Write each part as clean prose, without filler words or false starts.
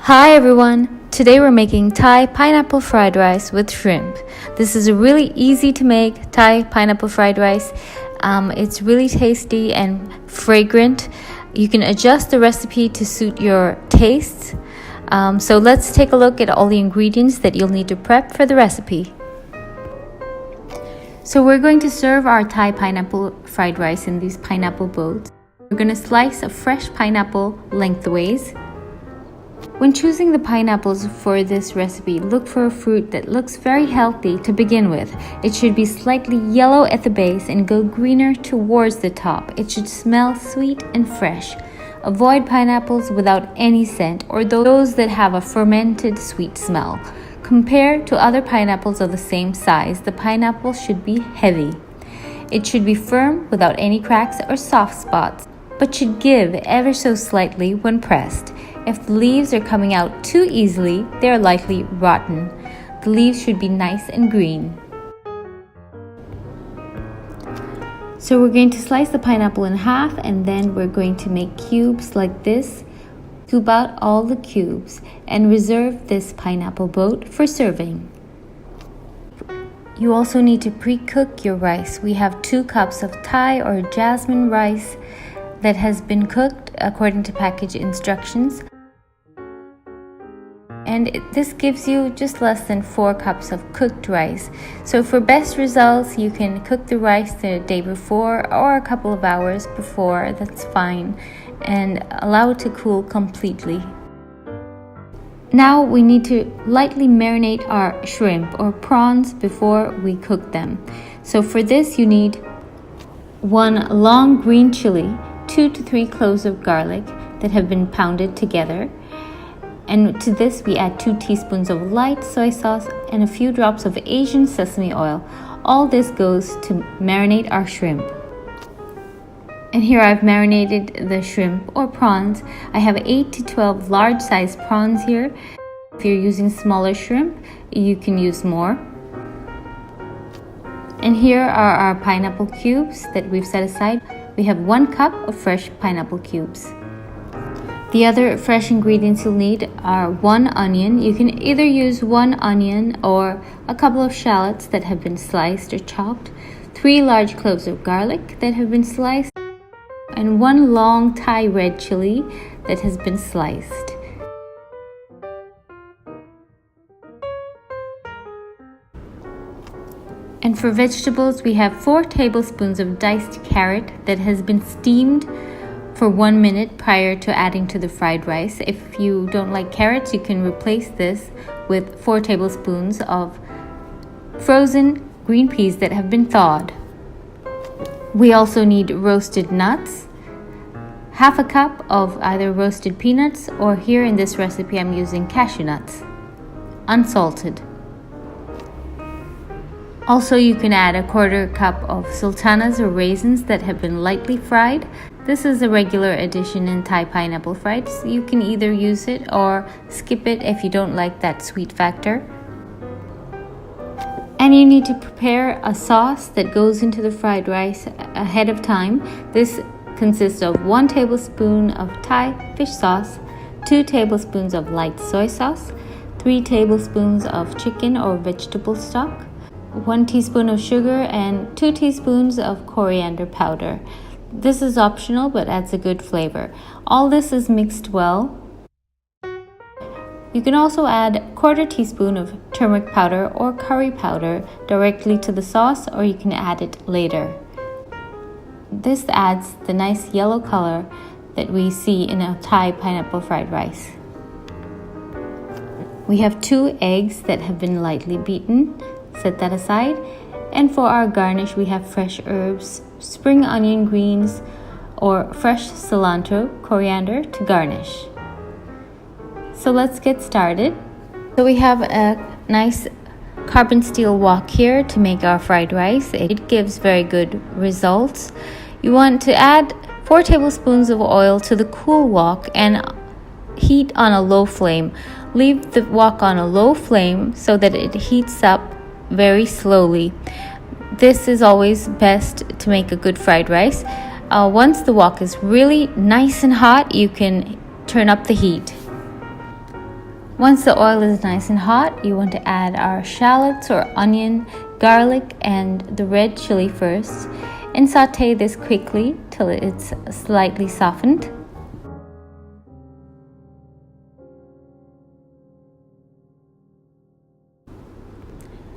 Hi everyone! Today we're making Thai pineapple fried rice with shrimp. This is a really easy to make Thai pineapple fried rice. It's really tasty and fragrant. You can adjust the recipe to suit your tastes. So let's take a look at all the ingredients that you'll need to prep for the recipe. So we're going to serve our Thai pineapple fried rice in these pineapple bowls. We're going to slice a fresh pineapple lengthways. When choosing the pineapples for this recipe, look for a fruit that looks very healthy to begin with. It should be slightly yellow at the base and go greener towards the top. It should smell sweet and fresh. Avoid pineapples without any scent or those that have a fermented sweet smell. Compared to other pineapples of the same size, the pineapple should be heavy. It should be firm without any cracks or soft spots, but should give ever so slightly when pressed. If the leaves are coming out too easily, they are likely rotten. The leaves should be nice and green. So we're going to slice the pineapple in half, and then we're going to make cubes like this. Scoop out all the cubes and reserve this pineapple boat for serving. You also need to pre-cook your rice. We have 2 cups of Thai or jasmine rice that has been cooked according to package instructions. And this gives you just less than 4 cups of cooked rice. So for best results, you can cook the rice the day before or a couple of hours before, that's fine, and allow it to cool completely. Now we need to lightly marinate our shrimp or prawns before we cook them. So for this you need 1 long green chili, 2 to 3 cloves of garlic that have been pounded together. And to this we add 2 teaspoons of light soy sauce and a few drops of Asian sesame oil. All this goes to marinate our shrimp. And here I've marinated the shrimp or prawns. I have 8 to 12 large sized prawns here. If you're using smaller shrimp, you can use more. And here are our pineapple cubes that we've set aside. We have 1 cup of fresh pineapple cubes. The other fresh ingredients you'll need are 1 onion. You can either use 1 onion or a couple of shallots that have been sliced or chopped, 3 large cloves of garlic that have been sliced, and 1 long Thai red chili that has been sliced. And for vegetables, we have 4 tablespoons of diced carrot that has been steamed for 1 minute prior to adding to the fried rice. If you don't like carrots, you can replace this with 4 tablespoons of frozen green peas that have been thawed. We also need roasted nuts, half a cup of either roasted peanuts, or here in this recipe I'm using cashew nuts, unsalted. Also, you can add a 1/4 cup of sultanas or raisins that have been lightly fried. This is a regular addition in Thai pineapple fried, so you can either use it or skip it if you don't like that sweet factor. And you need to prepare a sauce that goes into the fried rice ahead of time. This consists of 1 tablespoon of Thai fish sauce, 2 tablespoons of light soy sauce, 3 tablespoons of chicken or vegetable stock, 1 teaspoon of sugar, and 2 teaspoons of coriander powder. This is optional but adds a good flavor. All this is mixed well. You can also add 1/4 teaspoon of turmeric powder or curry powder directly to the sauce, or you can add it later. This adds the nice yellow color that we see in a Thai pineapple fried rice. We have 2 eggs that have been lightly beaten. Set that aside. And for our garnish, we have fresh herbs, spring onion greens, or fresh cilantro, coriander to garnish. So let's get started. So we have a nice carbon steel wok here to make our fried rice. It gives very good results. You want to add 4 tablespoons of oil to the cool wok and heat on a low flame. Leave the wok on a low flame so that it heats up very slowly. This is always best to make a good fried rice. Once the wok is really nice and hot, you can turn up the heat. Once the oil is nice and hot, you want to add our shallots or onion, garlic, and the red chili first, and saute this quickly till it's slightly softened.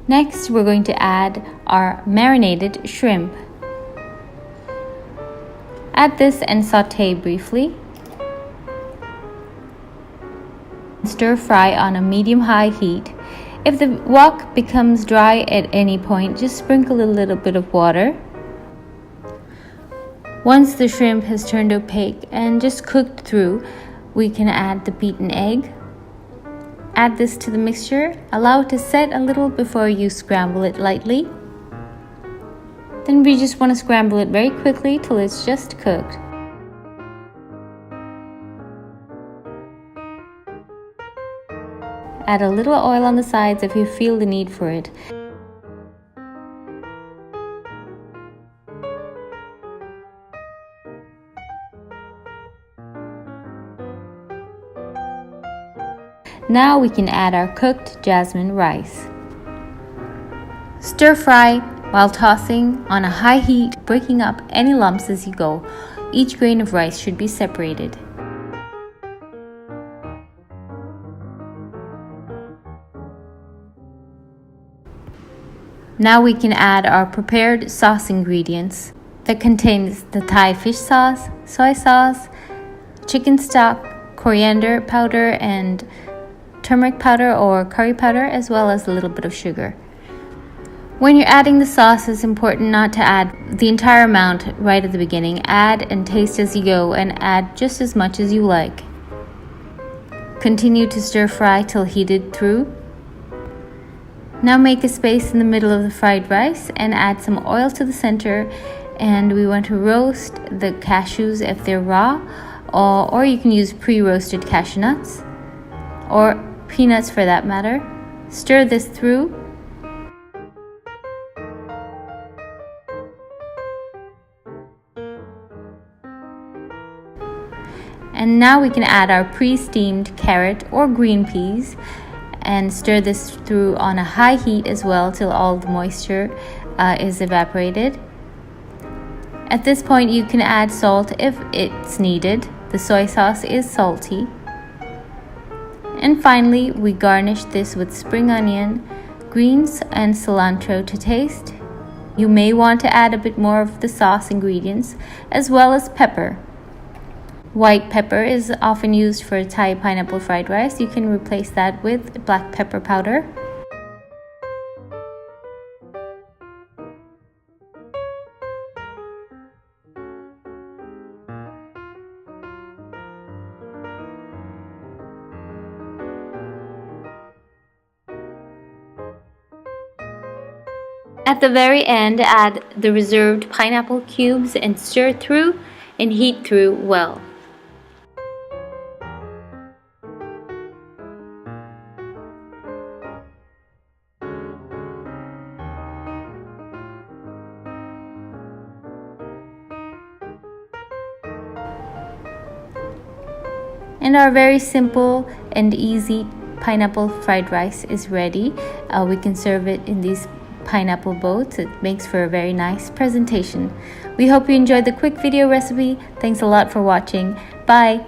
Next, we're going to add our marinated shrimp. Add this and saute briefly. Stir fry on a medium-high heat. If the wok becomes dry at any point, just sprinkle a little bit of water. Once the shrimp has turned opaque and just cooked through, we can add the beaten egg. Add this to the mixture. Allow it to set a little before you scramble it lightly. Then we just want to scramble it very quickly till it's just cooked. Add a little oil on the sides if you feel the need for it. Now we can add our cooked jasmine rice. Stir fry while tossing on a high heat, breaking up any lumps as you go. Each grain of rice should be separated. Now we can add our prepared sauce ingredients that contains the Thai fish sauce, soy sauce, chicken stock, coriander powder, and turmeric powder or curry powder, as well as a little bit of sugar. When you're adding the sauce, it's important not to add the entire amount right at the beginning. Add and taste as you go and add just as much as you like. Continue to stir fry till heated through. Now make a space in the middle of the fried rice and add some oil to the center, and we want to roast the cashews if they're raw, or you can use pre-roasted cashew nuts or peanuts for that matter. Stir this through. And now we can add our pre-steamed carrot or green peas and stir this through on a high heat as well till all the moisture is evaporated. At this point you can add salt if it's needed. The soy sauce is salty. And finally, we garnish this with spring onion, greens, and cilantro to taste. You may want to add a bit more of the sauce ingredients, as well as pepper. White pepper is often used for Thai pineapple fried rice. You can replace that with black pepper powder. At the very end, add the reserved pineapple cubes and stir through and heat through well. And our very simple and easy pineapple fried rice is ready. We can serve it in these pineapple boats. It makes for a very nice presentation. We hope you enjoyed the quick video recipe. Thanks a lot for watching. Bye!